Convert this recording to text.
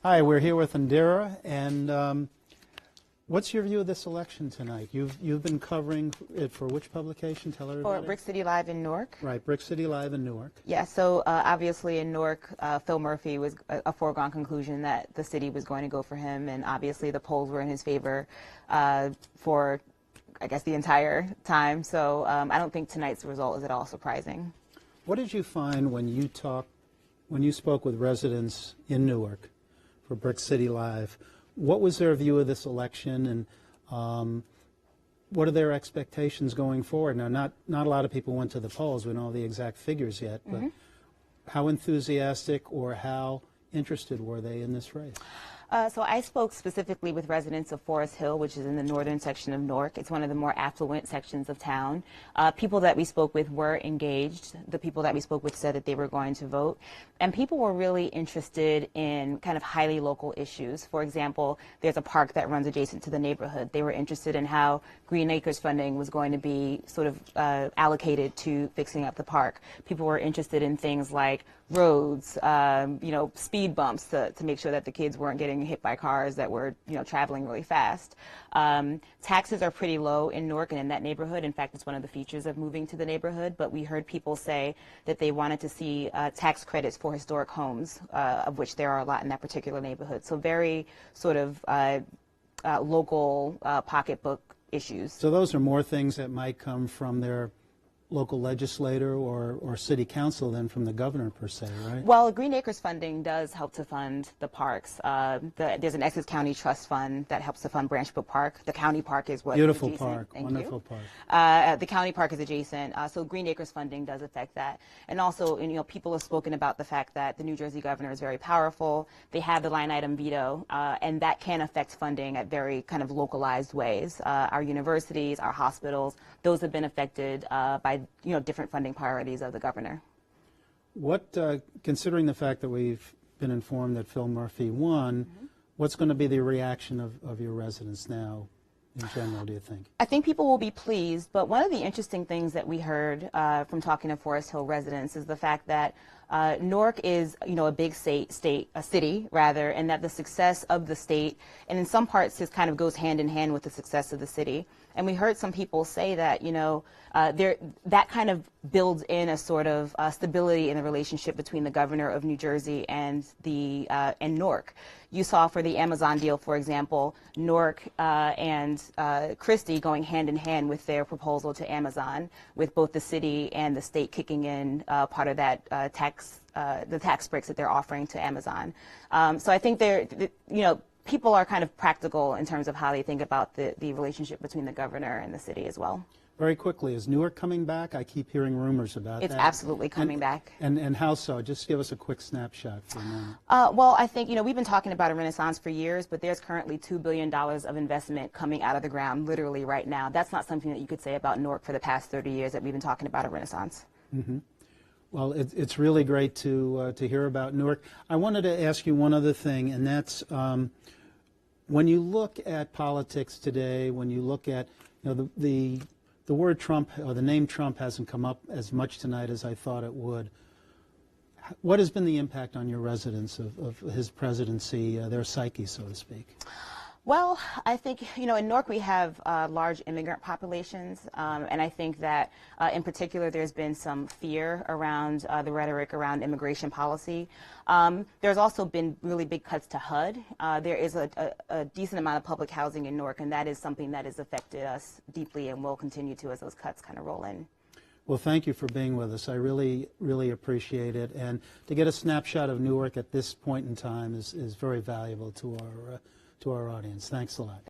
Hi, we're here with Andaiye, and what's your view of this election tonight? You've been covering it for which publication? Tell everybody. For Brick City Live in Newark. Right, Brick City Live in Newark. Yeah, so obviously in Newark, Phil Murphy was a foregone conclusion that the city was going to go for him, and obviously the polls were in his favor for, I guess, the entire time. So I don't think tonight's result is at all surprising. What did you find when you spoke with residents in Newark for Brick City Live? What was their view of this election, and what are their expectations going forward? Now, not a lot of people went to the polls. We don't know the exact figures yet, but how enthusiastic or how interested were they in this race? So I spoke specifically with residents of Forest Hill, which is in the northern section of Newark. It's one of the more affluent sections of town. People that we spoke with were engaged. The people that we spoke with said that they were going to vote. And people were really interested in kind of highly local issues. For example, there's a park that runs adjacent to the neighborhood. They were interested in how Green Acres funding was going to be sort of allocated to fixing up the park. People were interested in things like roads, speed bumps to make sure that the kids weren't getting hit by cars that were, traveling really fast. Taxes are pretty low in Newark and in that neighborhood. In fact, it's one of the features of moving to the neighborhood. But we heard people say that they wanted to see tax credits for historic homes, of which there are a lot in that particular neighborhood. So very sort of local pocketbook issues. So those are more things that might come from their local legislator or city council than from the governor per se, right? Well, Green Acres funding does help to fund the parks. There's an Essex County Trust Fund that helps to fund Branch Brook Park. The county park is what Beautiful is adjacent. park, Thank wonderful you. park. The county park is adjacent, so Green Acres funding does affect that. And also, people have spoken about the fact that the New Jersey governor is very powerful. They have the line item veto, and that can affect funding at very kind of localized ways. Our universities, our hospitals, those have been affected by different funding priorities of the governor. What, considering the fact that we've been informed that Phil Murphy won, what's going to be the reaction of your residents now in general, do you think? I think people will be pleased, but one of the interesting things that we heard from talking to Forest Hill residents is the fact that Newark is, a big city, and that the success of the state, and in some parts, this kind of goes hand in hand with the success of the city. And we heard some people say that, that kind of builds in a sort of stability in the relationship between the governor of New Jersey and and Newark. You saw for the Amazon deal, for example, Newark and Christie going hand in hand with their proposal to Amazon, with both the city and the state kicking in part of that the tax breaks that they're offering to Amazon. So I think people are kind of practical in terms of how they think about the relationship between the governor and the city as well. Very quickly, is Newark coming back? I keep hearing rumors about that. It's absolutely coming back. And how so? Just give us a quick snapshot for a moment. Well, I think, we've been talking about a renaissance for years, but there's currently $2 billion of investment coming out of the ground literally right now. That's not something that you could say about Newark for the past 30 years that we've been talking about a renaissance. Well, it's really great to hear about Newark. I wanted to ask you one other thing, and that's when you look at politics today, when you look at the word Trump or the name Trump hasn't come up as much tonight as I thought it would. What has been the impact on your residents of his presidency, their psyche, so to speak? Well, I think, in Newark we have large immigrant populations, and I think that in particular there's been some fear around the rhetoric around immigration policy. There's also been really big cuts to HUD. There is a decent amount of public housing in Newark, and that is something that has affected us deeply and will continue to as those cuts kind of roll in. Well, thank you for being with us. I really, really appreciate it. And to get a snapshot of Newark at this point in time is very valuable to our audience. Thanks a lot.